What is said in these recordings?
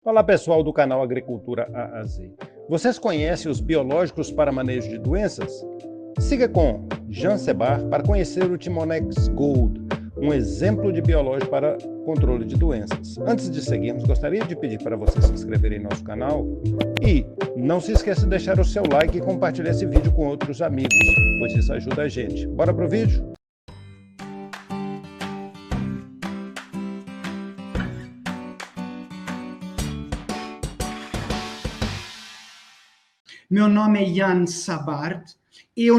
Olá pessoal do canal Agricultura A a Z. Vocês conhecem os biológicos para manejo de doenças? Siga com Jean Sebar para conhecer o Timonex Gold, um exemplo de biológico para controle de doenças. Antes de seguirmos, gostaria de pedir para você se inscrever em nosso canal e não se esqueça de deixar o seu like e compartilhar esse vídeo com outros amigos, pois isso ajuda a gente. Bora pro vídeo? Meu nome é Jan Sabart, eu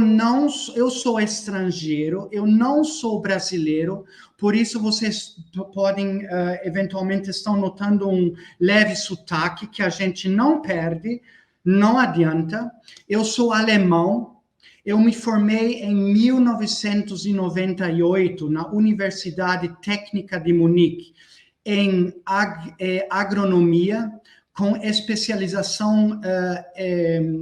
sou estrangeiro, eu não sou brasileiro, por isso vocês podem, eventualmente, estão notando um leve sotaque que a gente não perde, não adianta. Eu sou alemão, eu me formei em 1998 na Universidade Técnica de Munique, em agronomia, com especialização,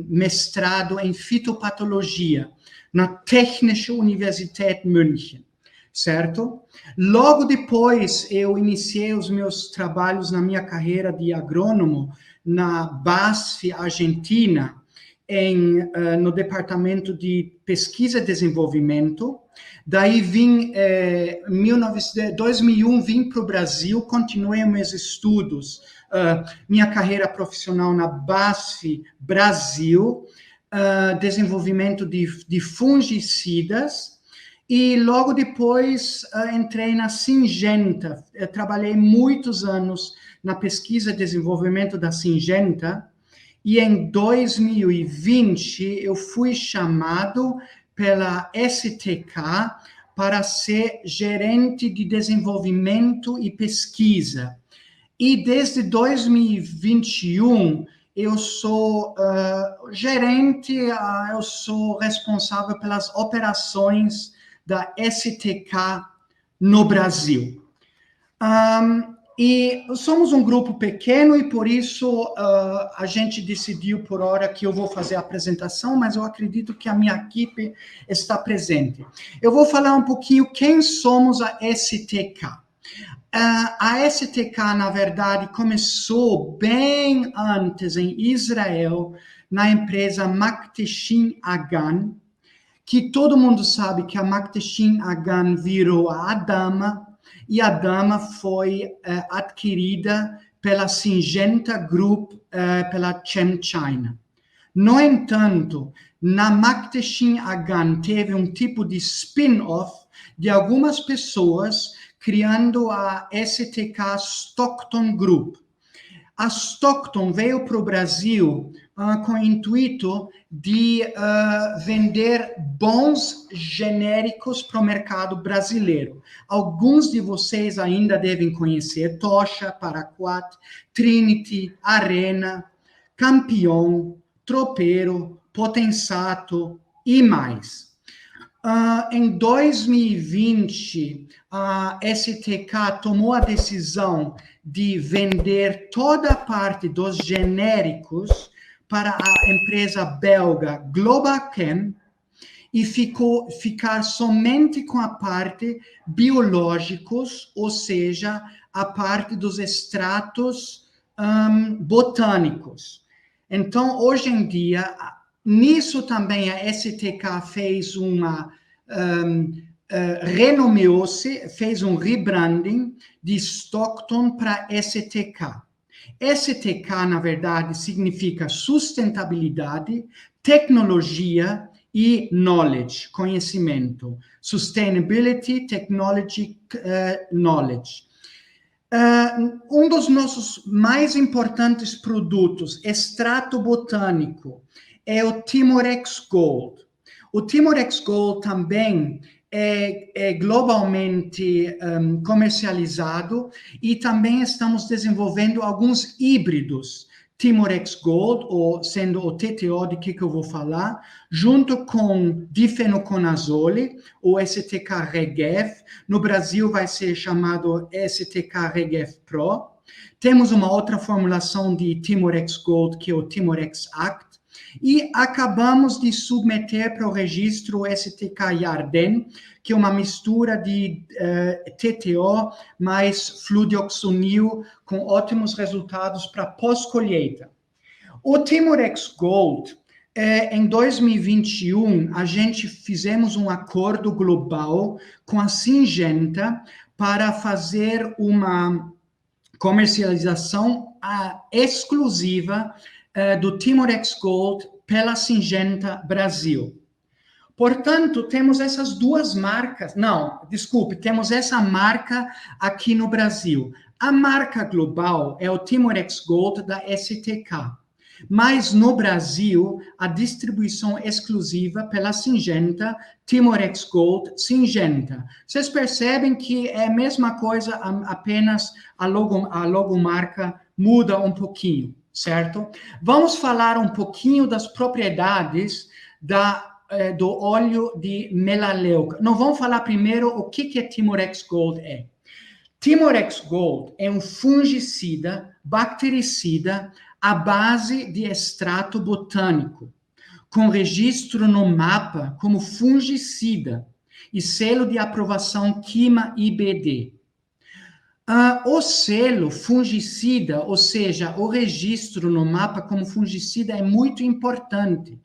mestrado em fitopatologia, na Technische Universität München, certo? Logo depois, eu iniciei os meus trabalhos na minha carreira de agrônomo na BASF Argentina, no departamento de pesquisa e desenvolvimento. Daí vim, em 2001, vim para o Brasil, continuei meus estudos, minha carreira profissional na BASF Brasil, desenvolvimento de fungicidas, e logo depois entrei na Syngenta. Eu trabalhei muitos anos na pesquisa e desenvolvimento da Syngenta, e em 2020 eu fui chamado pela STK para ser gerente de desenvolvimento e pesquisa. E desde 2021 eu sou gerente, eu sou responsável pelas operações da STK no Brasil. E somos um grupo pequeno e por isso a gente decidiu por hora que eu vou fazer a apresentação, mas eu acredito que a minha equipe está presente. Eu vou falar um pouquinho quem somos a STK. A STK, na verdade, começou bem antes em Israel, na empresa Mactechin Agan, que todo mundo sabe que a Mactechin Agan virou a Adama, e a Adama foi adquirida pela Syngenta Group, pela ChemChina. No entanto, na Mactechin Agan teve um tipo de spin-off de algumas pessoas criando a STK Stockton Group. A Stockton veio para o Brasil com o intuito de vender bons genéricos para o mercado brasileiro. Alguns de vocês ainda devem conhecer Tocha, Paraquat, Trinity, Arena, Campion, Tropeiro, Potensato e mais. Em 2020, a STK tomou a decisão de vender toda a parte dos genéricos para a empresa belga Globachem e ficar somente com a parte biológicos, ou seja, a parte dos extratos botânicos. Então, hoje em dia, nisso também a STK fez renomeou-se, fez um rebranding de Stockton para STK. STK, na verdade, significa sustentabilidade, tecnologia e knowledge, conhecimento. Sustainability, technology, knowledge. Um dos nossos mais importantes produtos, extrato botânico, é o Timorex Gold. O Timorex Gold também é globalmente comercializado e também estamos desenvolvendo alguns híbridos. Timorex Gold, ou sendo o TTO de que eu vou falar, junto com difenoconazole, ou STK Regev. No Brasil vai ser chamado STK Regev Pro. Temos uma outra formulação de Timorex Gold, que é o Timorex Act, E acabamos de submeter para o registro STK Yarden, que é uma mistura de TTO mais fluodeoxonil, com ótimos resultados para pós-colheita. O Timorex Gold, em 2021, a gente fizemos um acordo global com a Syngenta para fazer uma comercialização exclusiva do Timorex Gold pela Syngenta Brasil. Portanto, temos essas duas marcas. Não, desculpe, temos essa marca aqui no Brasil. A marca global é o Timorex Gold da STK. Mas no Brasil, a distribuição exclusiva pela Syngenta, Timorex Gold, Syngenta. Vocês percebem que é a mesma coisa, apenas a logomarca muda um pouquinho, certo? Vamos falar um pouquinho das propriedades do óleo de melaleuca. Não, vamos falar primeiro o que Timorex Gold é. Timorex Gold é um fungicida, bactericida, à base de extrato botânico, com registro no mapa como fungicida e selo de aprovação QIMA IBD. O selo fungicida, ou seja, o registro no mapa como fungicida é muito importante,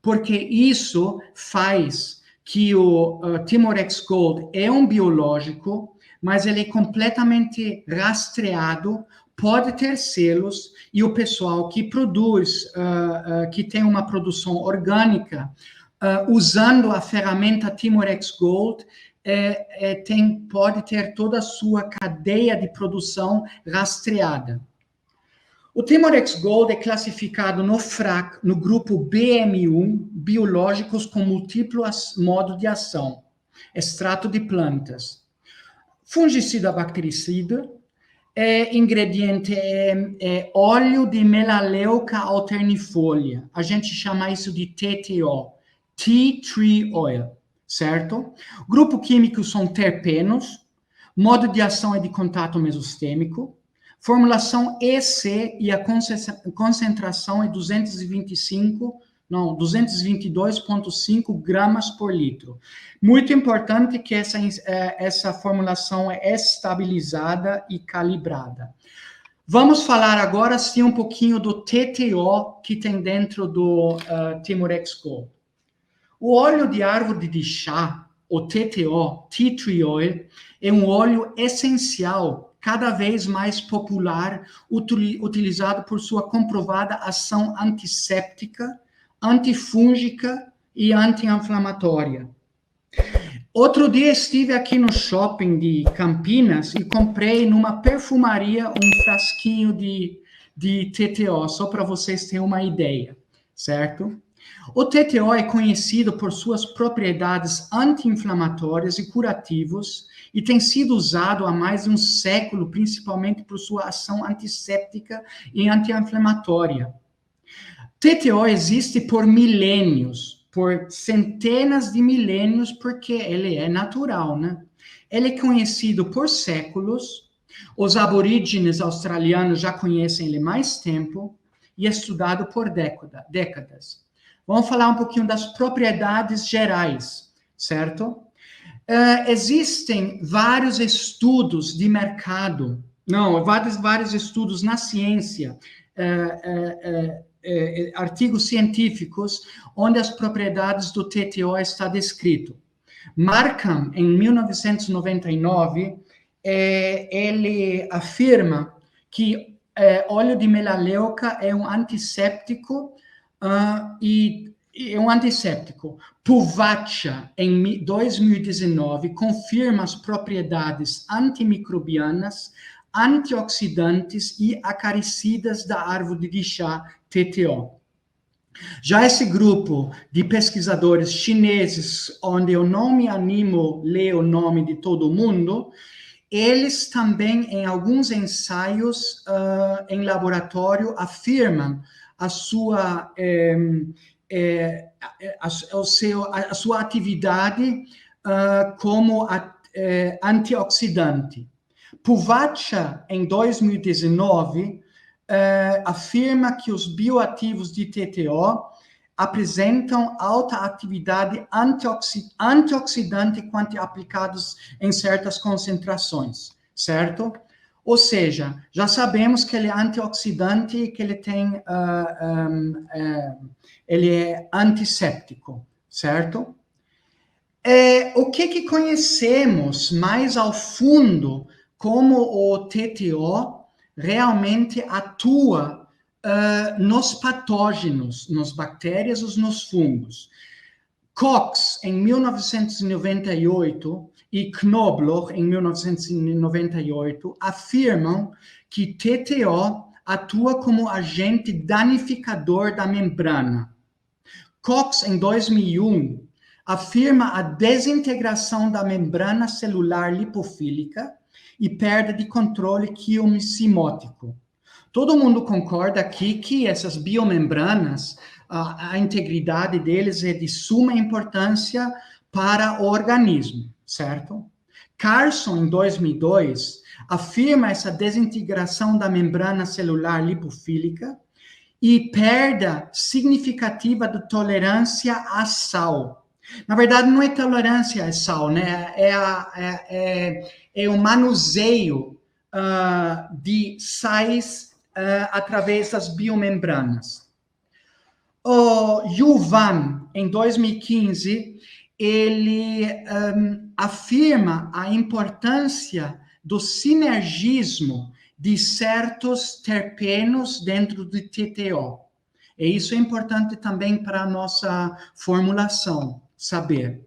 porque isso faz que o Timorex Gold é um biológico, mas ele é completamente rastreado, pode ter selos, e o pessoal que produz, que tem uma produção orgânica, usando a ferramenta Timorex Gold, pode ter toda a sua cadeia de produção rastreada. O Timorex Gold é classificado no FRAC, no grupo BM1, biológicos com múltiplos modos de ação, extrato de plantas. Fungicida bactericida, ingrediente é óleo de melaleuca alternifolia. A gente chama isso de TTO, Tea Tree Oil, certo? Grupo químico são terpenos, modo de ação é de contato mesostêmico, formulação EC e a concentração é 222,5 gramas por litro. Muito importante que essa formulação é estabilizada e calibrada. Vamos falar agora, sim, um pouquinho do TTO que tem dentro do Timorex Gold. O óleo de árvore de chá, o TTO, Tea Tree Oil, é um óleo essencial, cada vez mais popular, utilizado por sua comprovada ação antisséptica, antifúngica e anti-inflamatória. Outro dia estive aqui no shopping de Campinas e comprei numa perfumaria um frasquinho de TTO, só para vocês terem uma ideia, certo? O TTO é conhecido por suas propriedades anti-inflamatórias e curativas e tem sido usado há mais de um século, principalmente por sua ação antisséptica e anti-inflamatória. TTO existe por milênios, por centenas de milênios, porque ele é natural, né? Ele é conhecido por séculos, os aborígenes australianos já conhecem ele há mais tempo e é estudado por décadas. Vamos falar um pouquinho das propriedades gerais, certo? Existem vários estudos de mercado, vários estudos na ciência, artigos científicos, onde as propriedades do TTO está descrito. Markham, em 1999, ele afirma que óleo de melaleuca é um antisséptico e é um antisséptico. Puvacha, em 2019, confirma as propriedades antimicrobianas, antioxidantes e acaricidas da árvore de chá TTO. Já esse grupo de pesquisadores chineses, onde eu não me animo a ler o nome de todo mundo, eles também, em alguns ensaios em laboratório, afirmam a sua atividade como antioxidante. Puvacha, em 2019, afirma que os bioativos de TTO apresentam alta atividade antioxidante quando aplicados em certas concentrações, certo? Ou seja, já sabemos que ele é antioxidante, que ele tem, ele é antisséptico, certo? O que conhecemos mais ao fundo como o TTO realmente atua nos patógenos, nas bactérias ou nos fungos. Cox, em 1998, e Knobloch, em 1998, afirmam que TTO atua como agente danificador da membrana. Cox, em 2001, afirma a desintegração da membrana celular lipofílica e perda de controle quimossimótico. Todo mundo concorda aqui que essas biomembranas, a integridade deles é de suma importância para o organismo, certo? Carson, em 2002, afirma essa desintegração da membrana celular lipofílica e perda significativa de tolerância à sal. Na verdade, não é tolerância à sal, né? É o manuseio de sais através das biomembranas. O Yuvan, em 2015, ele afirma a importância do sinergismo de certos terpenos dentro do TTO. E isso é importante também para a nossa formulação, saber.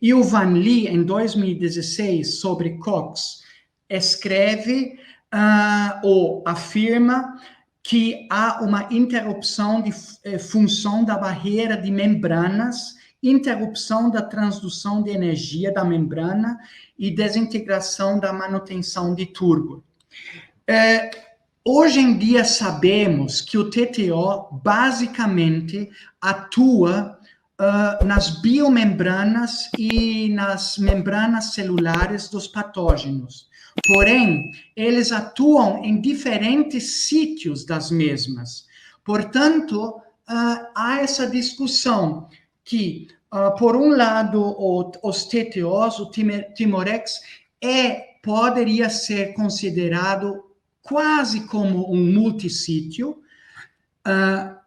E o Van Lee, em 2016, sobre Cox, escreve ou afirma que há uma interrupção de função da barreira de membranas, interrupção da transdução de energia da membrana e desintegração da manutenção de turbo. Hoje em dia sabemos que o TTO basicamente atua nas biomembranas e nas membranas celulares dos patógenos. Porém, eles atuam em diferentes sítios das mesmas. Portanto, há essa discussão que, por um lado, os TTOs, o Timorex, poderia ser considerado quase como um multissítio,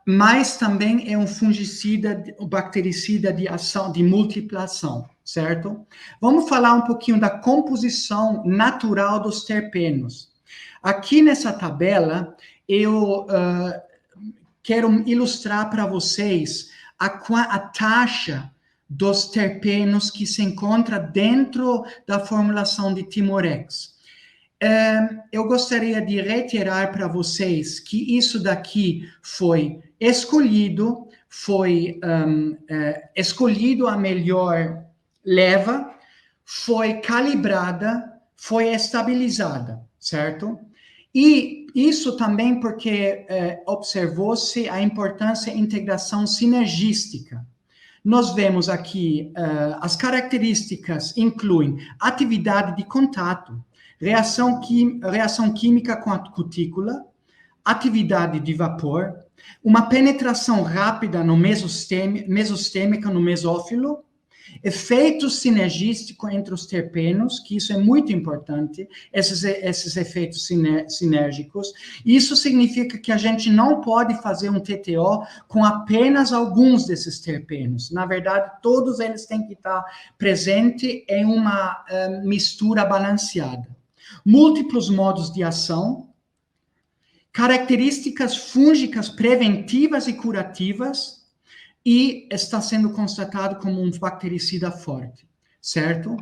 mas também é um fungicida, um bactericida de ação, de multiplação, certo? Vamos falar um pouquinho da composição natural dos terpenos. Aqui nessa tabela, eu quero ilustrar para vocês a taxa dos terpenos que se encontra dentro da formulação de Timorex. Eu gostaria de reiterar para vocês que isso daqui foi escolhido a melhor leva, foi calibrada, foi estabilizada, certo? E isso também porque observou-se a importância da integração sinergística. Nós vemos aqui, as características incluem atividade de contato, reação química com a cutícula, atividade de vapor, uma penetração rápida no mesostêmica no mesófilo, efeito sinergístico entre os terpenos, que isso é muito importante, esses efeitos sinérgicos. Isso significa que a gente não pode fazer um TTO com apenas alguns desses terpenos. Na verdade, todos eles têm que estar presentes em uma mistura balanceada. Múltiplos modos de ação, características fúngicas preventivas e curativas, e está sendo constatado como um bactericida forte, certo?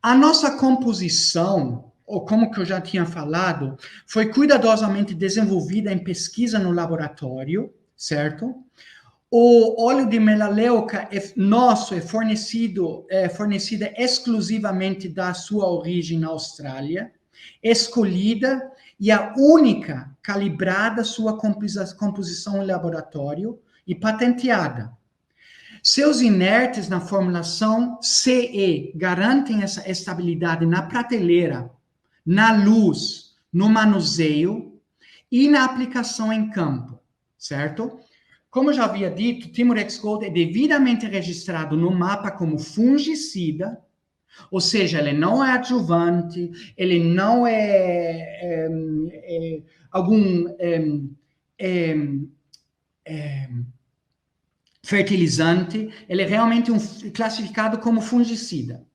A nossa composição, ou como que eu já tinha falado, foi cuidadosamente desenvolvida em pesquisa no laboratório, certo? O óleo de melaleuca nosso é fornecida exclusivamente da sua origem na Austrália, escolhida e a única calibrada sua composição em laboratório e patenteada. Seus inertes na formulação CE garantem essa estabilidade na prateleira, na luz, no manuseio e na aplicação em campo, certo? Como eu já havia dito, Timorex Gold é devidamente registrado no mapa como fungicida, ou seja, ele não é adjuvante, ele não é algum fertilizante, ele é realmente classificado como fungicida.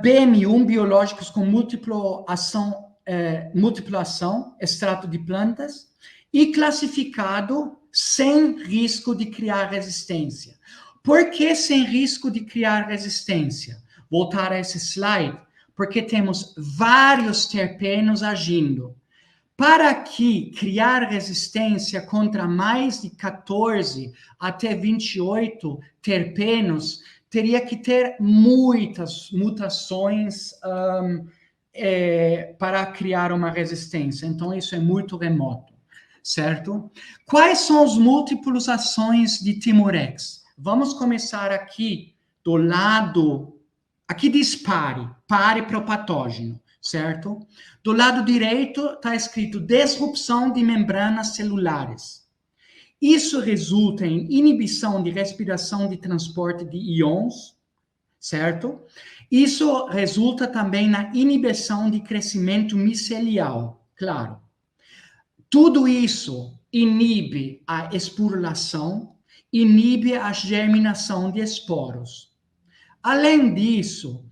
BM1, biológicos com múltipla ação, extrato de plantas, e classificado sem risco de criar resistência. Por que sem risco de criar resistência? Voltar a esse slide, porque temos vários terpenos agindo. Para que criar resistência contra mais de 14 até 28 terpenos, teria que ter muitas mutações para criar uma resistência. Então, isso é muito remoto, certo? Quais são as múltiplas ações de Timorex? Vamos começar aqui do lado, aqui diz pare para o patógeno, certo? Do lado direito está escrito disrupção de membranas celulares. Isso resulta em inibição de respiração de transporte de íons, certo? Isso resulta também na inibição de crescimento micelial, claro. Tudo isso inibe a esporulação, inibe a germinação de esporos. Além disso,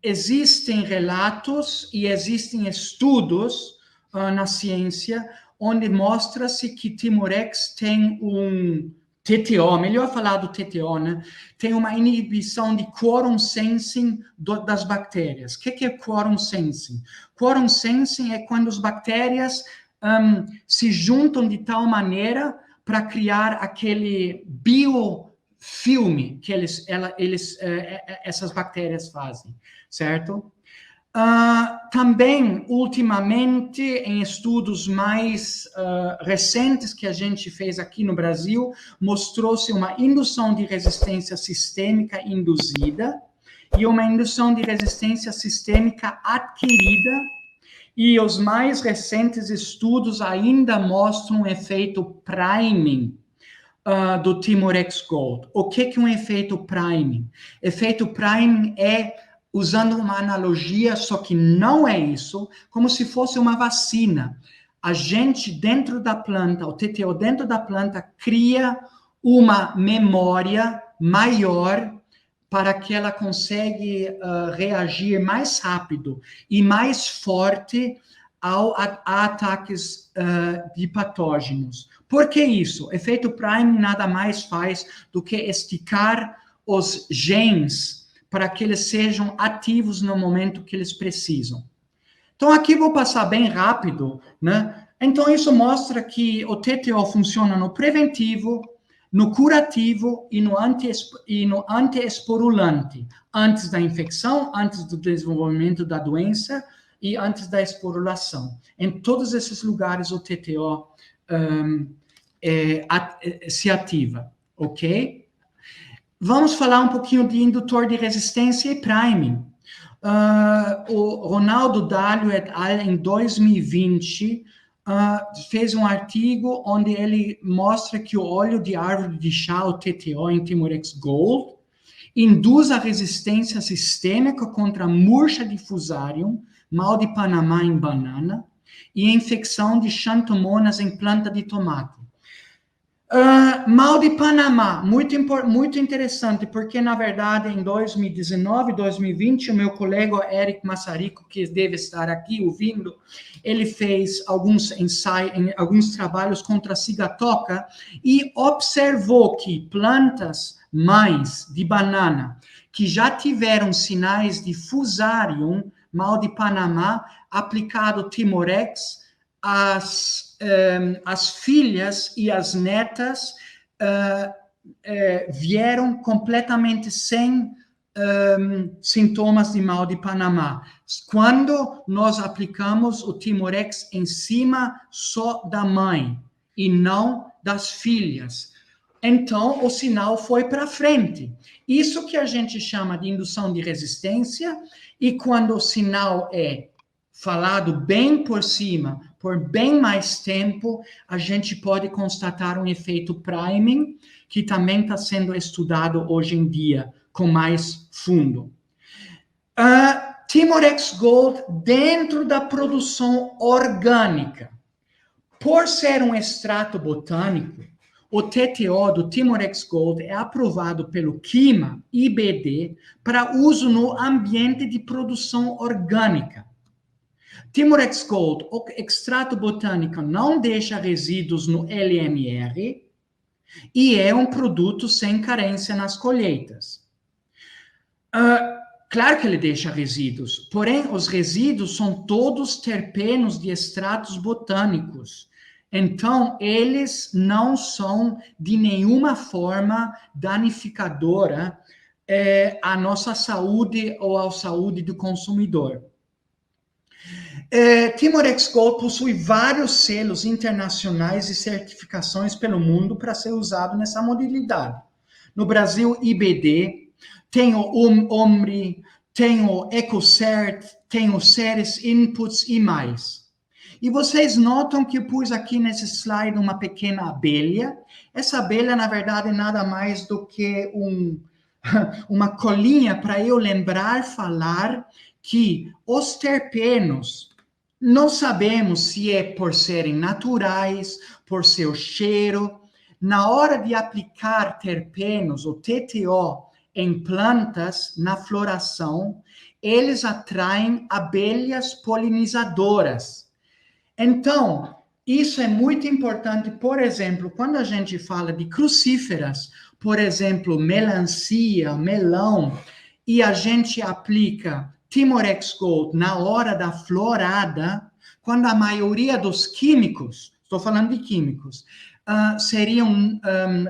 existem relatos e existem estudos na ciência onde mostra-se que Timorex tem um TTO, melhor falar do TTO, né? Tem uma inibição de quorum sensing das bactérias. O que é quorum sensing? Quorum sensing é quando as bactérias se juntam de tal maneira para criar aquele biofilme que essas bactérias fazem, certo? Também, ultimamente, em estudos mais recentes que a gente fez aqui no Brasil, mostrou-se uma indução de resistência sistêmica induzida e uma indução de resistência sistêmica adquirida, e os mais recentes estudos ainda mostram um efeito priming do Timorex Gold. O que é um efeito priming? Efeito priming é, usando uma analogia, só que não é isso, como se fosse uma vacina. A gente, dentro da planta, o TTO dentro da planta, cria uma memória maior para que ela consiga reagir mais rápido e mais forte a ataques de patógenos. Por que isso? Efeito priming nada mais faz do que esticar os genes para que eles sejam ativos no momento que eles precisam. Então, aqui vou passar bem rápido, né? Então, isso mostra que o TTO funciona no preventivo, no curativo e no antiesporulante, antes da infecção, antes do desenvolvimento da doença e antes da esporulação. Em todos esses lugares, o TTO se ativa, ok? Vamos falar um pouquinho de indutor de resistência e priming. O Ronaldo Dalio et al. Em 2020 fez um artigo onde ele mostra que o óleo de árvore de chá, o TTO, em Timorex Gold, induz a resistência sistêmica contra a murcha de Fusarium, mal de Panamá em banana, e a infecção de xanthomonas em planta de tomate. Mal de Panamá, muito interessante, porque, na verdade, em 2019, 2020, o meu colega Eric Massarico, que deve estar aqui ouvindo, ele fez alguns ensaios, alguns trabalhos contra a cigatoca e observou que plantas mães de banana que já tiveram sinais de Fusarium, mal de Panamá, aplicado Timorex, as filhas e as netas vieram completamente sem sintomas de mal de Panamá. Quando nós aplicamos o Timorex em cima só da mãe e não das filhas, então o sinal foi para frente. Isso que a gente chama de indução de resistência, e quando o sinal é falado bem por cima por bem mais tempo, a gente pode constatar um efeito priming, que também está sendo estudado hoje em dia com mais fundo. Timorex Gold dentro da produção orgânica. Por ser um extrato botânico, o TTO do Timorex Gold é aprovado pelo CLIMA, IBD, para uso no ambiente de produção orgânica. Timorex Gold, o extrato botânico, não deixa resíduos no LMR e é um produto sem carência nas colheitas. Claro que ele deixa resíduos, porém os resíduos são todos terpenos de extratos botânicos. Então, eles não são de nenhuma forma danificadora à nossa saúde ou à saúde do consumidor. Timorex Gold possui vários selos internacionais e certificações pelo mundo para ser usado nessa modalidade. No Brasil, IBD, tem o OMRI, tem o EcoCert, tem o Ceres Inputs e mais. E vocês notam que eu pus aqui nesse slide uma pequena abelha. Essa abelha, na verdade, é nada mais do que uma colinha para eu lembrar, falar que os terpenos, não sabemos se é por serem naturais, por seu cheiro. Na hora de aplicar terpenos, o TTO, em plantas, na floração, eles atraem abelhas polinizadoras. Então, isso é muito importante, por exemplo, quando a gente fala de crucíferas, por exemplo, melancia, melão, e a gente aplica Timorex Gold na hora da florada, quando a maioria dos químicos, estou falando de químicos, seriam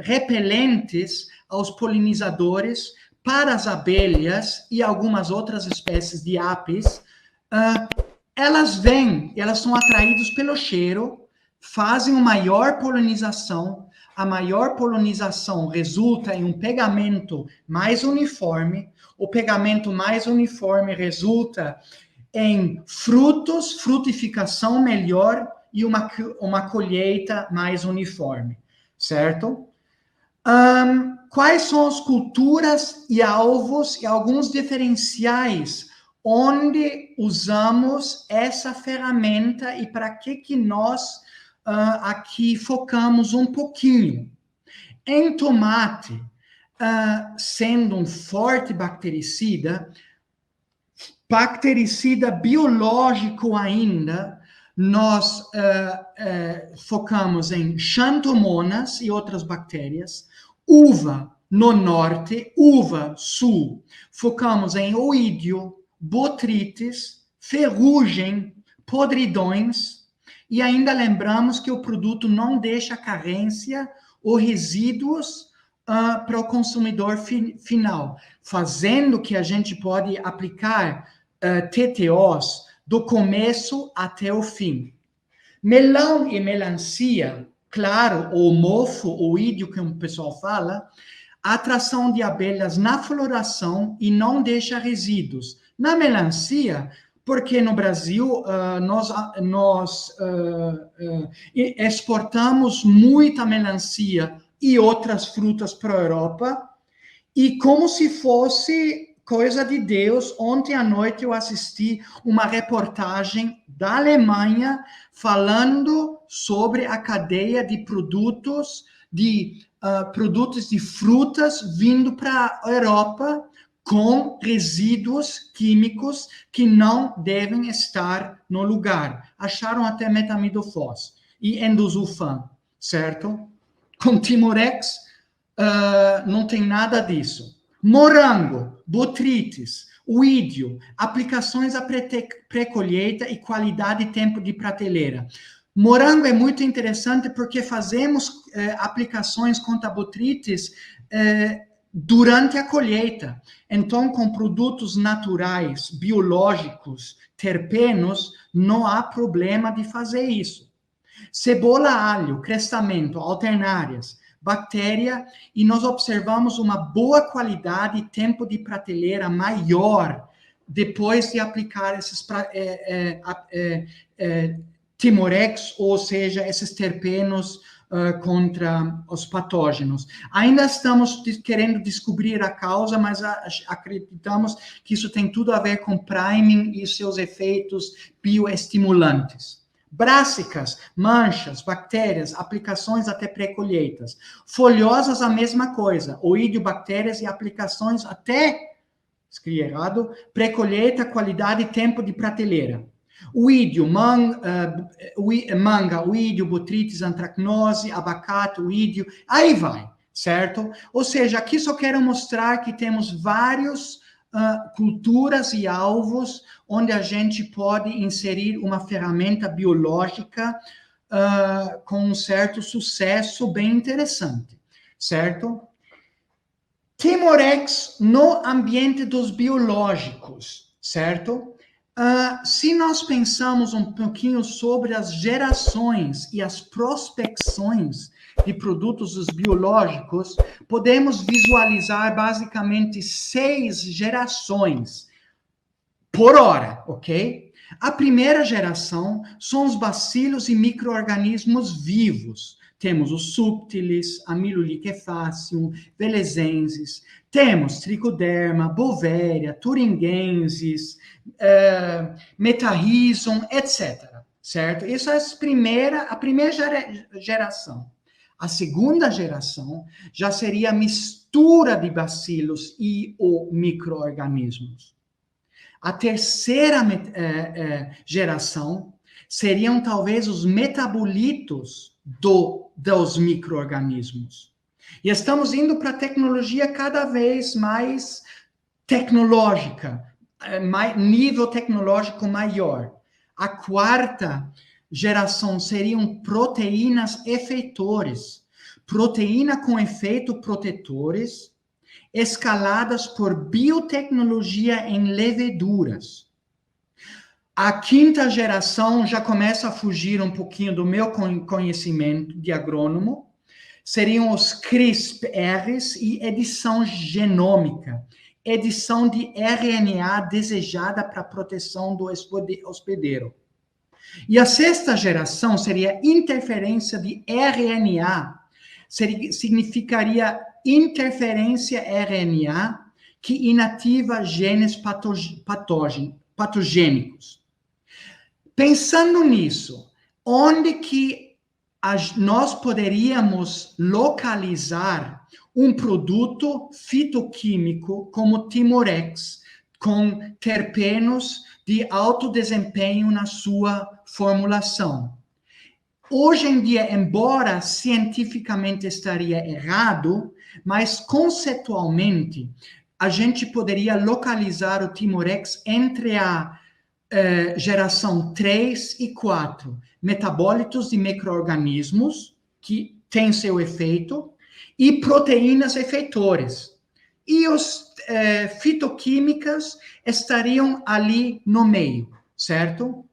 repelentes aos polinizadores para as abelhas e algumas outras espécies de apis, elas vêm, elas são atraídas pelo cheiro, fazem uma maior polinização, a maior polinização resulta em um pegamento mais uniforme, o pegamento mais uniforme resulta em frutos, frutificação melhor e uma colheita mais uniforme, certo? Quais são as culturas e alvos e alguns diferenciais onde usamos essa ferramenta e para que nós aqui focamos um pouquinho? Em tomate, sendo um forte bactericida biológico ainda, nós focamos em xanthomonas e outras bactérias, uva no norte, uva sul, focamos em oídio, botrites, ferrugem, podridões, e ainda lembramos que o produto não deixa carência ou resíduos para o consumidor final, fazendo que a gente pode aplicar TTOs do começo até o fim. Melão e melancia, claro, ou mofo, oídio, que o pessoal fala, a atração de abelhas na floração e não deixa resíduos. Na melancia, porque no Brasil nós exportamos muita melancia e outras frutas para a Europa, e como se fosse coisa de Deus, ontem à noite eu assisti uma reportagem da Alemanha falando sobre a cadeia de produtos de frutas vindo para a Europa com resíduos químicos que não devem estar no lugar. Acharam até metamidofos e endosulfan, certo? Com Timorex não tem nada disso. Morango, botrites, oídio, aplicações a pré-colheita e qualidade e tempo de prateleira. Morango é muito interessante porque fazemos aplicações contra botrites durante a colheita. Então, com produtos naturais, biológicos, terpenos, não há problema de fazer isso. Cebola, alho, crestamento, alternárias, bactéria, e nós observamos uma boa qualidade e tempo de prateleira maior depois de aplicar esses Timorex, ou seja, esses terpenos contra os patógenos. Ainda estamos querendo descobrir a causa, mas acreditamos que isso tem tudo a ver com priming e seus efeitos bioestimulantes. Brássicas, manchas, bactérias, aplicações até pré-colheitas. Folhosas, a mesma coisa. Oidiobactérias e aplicações até, escrevi errado, pré-colheita, qualidade e tempo de prateleira. Uídio, manga, uídio, botrytis, antracnose, abacate, uídio, aí vai, certo? Ou seja, aqui só quero mostrar que temos vários culturas e alvos onde a gente pode inserir uma ferramenta biológica com um certo sucesso bem interessante, certo? Timorex no ambiente dos biológicos, certo? Se nós pensamos um pouquinho sobre as gerações e as prospecções de produtos biológicos, podemos visualizar basicamente 6 gerações por hora, ok? A primeira geração são os bacilos e micro-organismos vivos. Temos os subtilis, amyloliquefacium, velezensis, temos tricoderma, bovéria, thuringiensis, metarrhizum, etc. Certo? Isso é a primeira geração. A segunda geração já seria a mistura de bacilos e ou micro-organismos. A terceira geração seriam talvez os metabolitos dos micro-organismos. E estamos indo para a tecnologia cada vez mais tecnológica, nível tecnológico maior. A quarta geração seriam proteínas efeitores, proteína com efeito protetores, escaladas por biotecnologia em leveduras. A quinta geração já começa a fugir um pouquinho do meu conhecimento de agrônomo, seriam os CRISPRs e edição genômica, edição de RNA desejada para proteção do hospedeiro. E a sexta geração seria interferência de RNA, significaria interferência RNA que inativa genes patogênicos. Pensando nisso, onde que nós poderíamos localizar um produto fitoquímico como Timorex, com terpenos de alto desempenho na sua formulação? Hoje em dia, embora cientificamente estaria errado, mas conceitualmente, a gente poderia localizar o Timorex entre a geração 3 e 4, metabólitos de micro-organismos, que têm seu efeito, e proteínas efeitores. E os fitoquímicas estariam ali no meio, certo?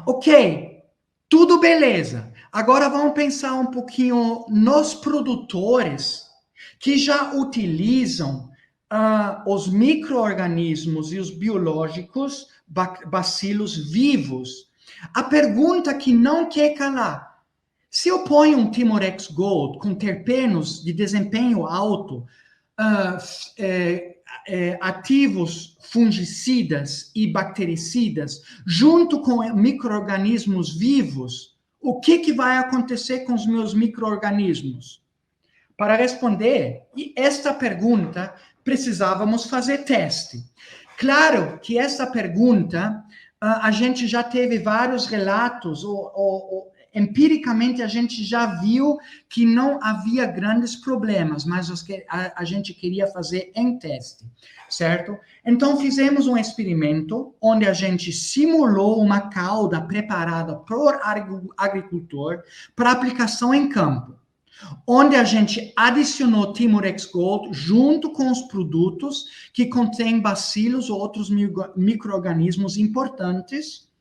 Ok. Tudo beleza. Agora vamos pensar um pouquinho nos produtores que já utilizam os micro-organismos e os biológicos, bacilos vivos. A pergunta que não quer calar: se eu ponho um Timorex Gold com terpenos de desempenho alto, ativos fungicidas e bactericidas, junto com micro-organismos vivos, o que vai acontecer com os meus micro-organismos? Para responder esta pergunta, precisávamos fazer teste. Claro que essa pergunta, a gente já teve vários relatos, empiricamente a gente já viu que não havia grandes problemas, mas a gente queria fazer em teste, certo? Então fizemos um experimento onde a gente simulou uma cauda preparada por agricultor para aplicação em campo, onde a gente adicionou Timorex Gold junto com os produtos que contêm bacilos ou outros micro-organismos importantes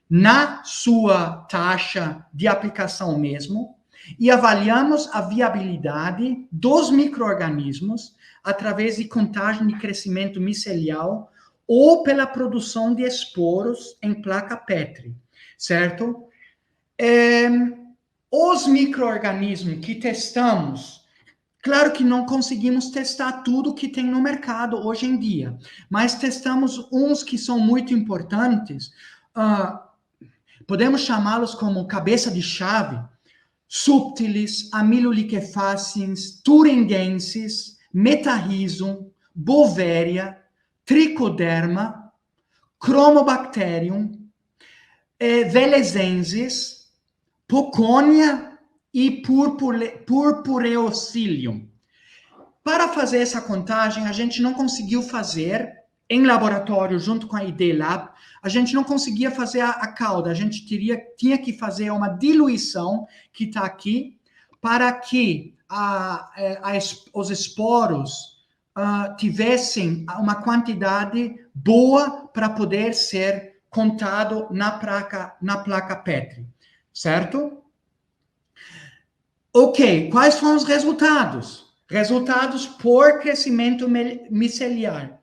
na sua taxa de aplicação mesmo, e avaliamos a viabilidade dos micro-organismos através de contagem de crescimento micelial ou pela produção de esporos em placa Petri, certo? Os micro-organismos que testamos, claro que não conseguimos testar tudo que tem no mercado hoje em dia, mas testamos uns que são muito importantes, podemos chamá-los como cabeça de chave: Subtilis, amiloliquefaciens, thuringiensis, Metarrhizum, Bovéria, Trichoderma, Chromobacterium, Velezensis, Poconia e Purpureocilium. Para fazer essa contagem, a gente não conseguiu fazer em laboratório, junto com a ID Lab, a gente não conseguia fazer a cauda, a gente tinha que fazer uma diluição, que está aqui, para que os esporos tivessem uma quantidade boa para poder ser contado na placa Petri, certo? Ok, quais foram os resultados? Resultados por crescimento miceliar.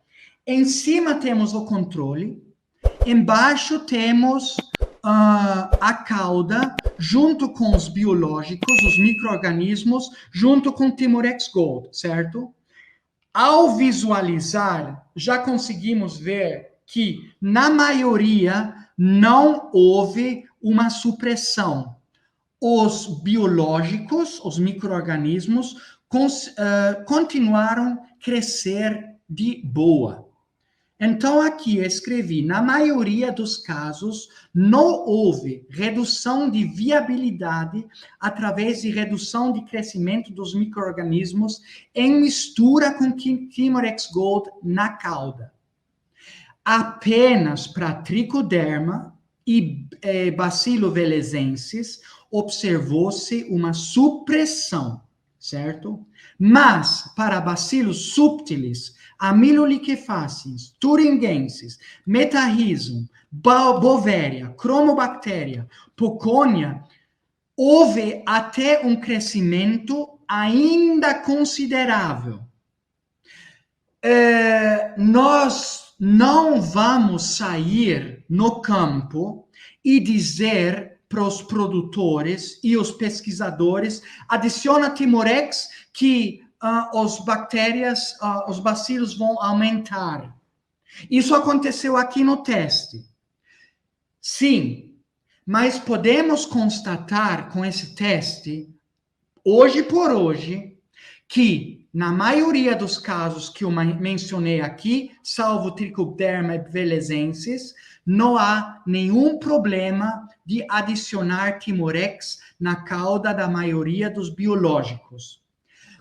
Em cima temos o controle, embaixo temos a cauda, junto com os biológicos, os micro-organismos, junto com o Timorex Gold, certo? Ao visualizar, já conseguimos ver que, na maioria, não houve uma supressão. Os biológicos, os micro-organismos, continuaram a crescer de boa. Então, aqui eu escrevi: na maioria dos casos, não houve redução de viabilidade através de redução de crescimento dos micro-organismos em mistura com Timorex Gold na cauda. Apenas para Trichoderma e Bacillus velezensis observou-se uma supressão, certo? Mas, para Bacillus subtilis, amiloliquefaciens, thuringiensis, Metarrhizum, Bovéria, Chromobacteria, Poconia, houve até um crescimento ainda considerável. Nós não vamos sair no campo e dizer para os produtores e os pesquisadores: adiciona Timorex que os bacilos vão aumentar. Isso aconteceu aqui no teste. Sim, mas podemos constatar com esse teste, hoje por hoje, que na maioria dos casos que eu mencionei aqui, salvo Trichoderma velezensis, não há nenhum problema de adicionar Timorex na cauda da maioria dos biológicos.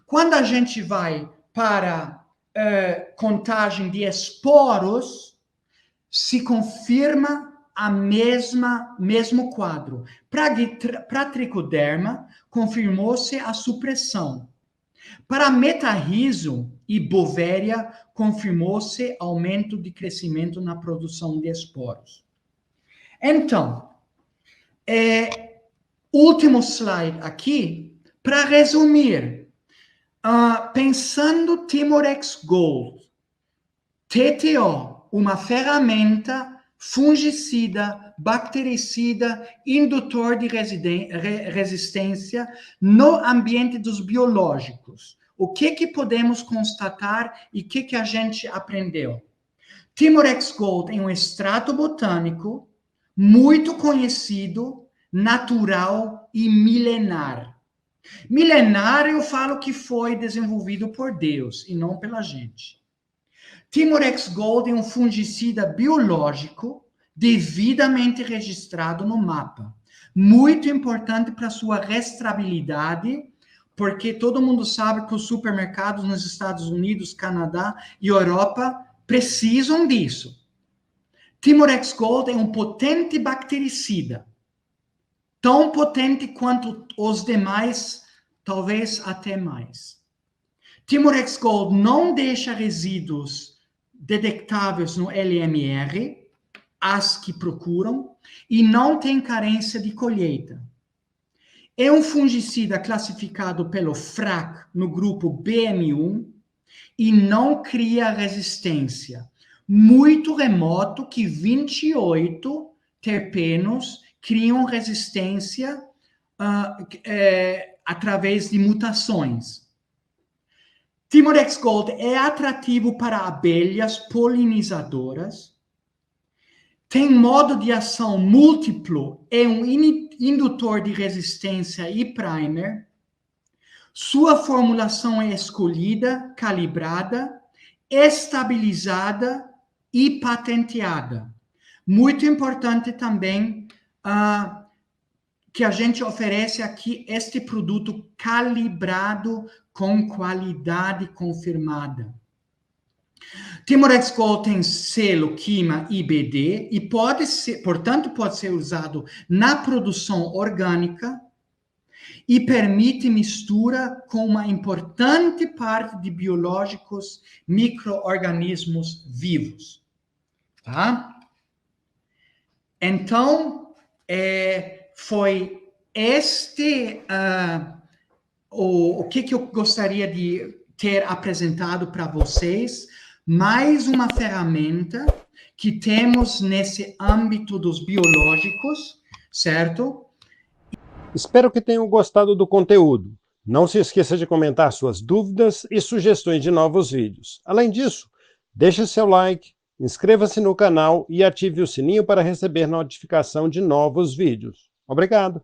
Quando a gente vai para contagem de esporos, se confirma mesmo quadro. Para Trichoderma, confirmou-se a supressão. Para Metarrhizum e Bovéria, confirmou-se aumento de crescimento na produção de esporos. Então, último slide aqui, para resumir. Pensando Timorex Gold, TTO, uma ferramenta fungicida, bactericida, indutor de resistência no ambiente dos biológicos. O que podemos constatar e o que a gente aprendeu? Timorex Gold é um extrato botânico muito conhecido, natural e milenar. Milenar, eu falo que foi desenvolvido por Deus e não pela gente. Timorex Gold é um fungicida biológico devidamente registrado no mapa. Muito importante para sua rastreabilidade, porque todo mundo sabe que os supermercados nos Estados Unidos, Canadá e Europa precisam disso. Timorex Gold é um potente bactericida, tão potente quanto os demais, talvez até mais. Timorex Gold não deixa resíduos detectáveis no LMR, as que procuram, e não tem carência de colheita. É um fungicida classificado pelo FRAC no grupo BM1 e não cria resistência. Muito remoto que 28 terpenos criam resistência através de mutações. Timorex Gold é atrativo para abelhas polinizadoras, tem modo de ação múltiplo, é um indutor de resistência e primer. Sua formulação é escolhida, calibrada, estabilizada e patenteada. Muito importante também que a gente oferece aqui este produto calibrado com qualidade confirmada. Timorex Gold tem selo QIMA IBD e portanto, pode ser usado na produção orgânica e permite mistura com uma importante parte de biológicos, micro-organismos vivos. Tá? Então, foi o que eu gostaria de ter apresentado para vocês, mais uma ferramenta que temos nesse âmbito dos biológicos, certo? Espero que tenham gostado do conteúdo. Não se esqueça de comentar suas dúvidas e sugestões de novos vídeos. Além disso, deixe seu like, inscreva-se no canal e ative o sininho para receber notificação de novos vídeos. Obrigado!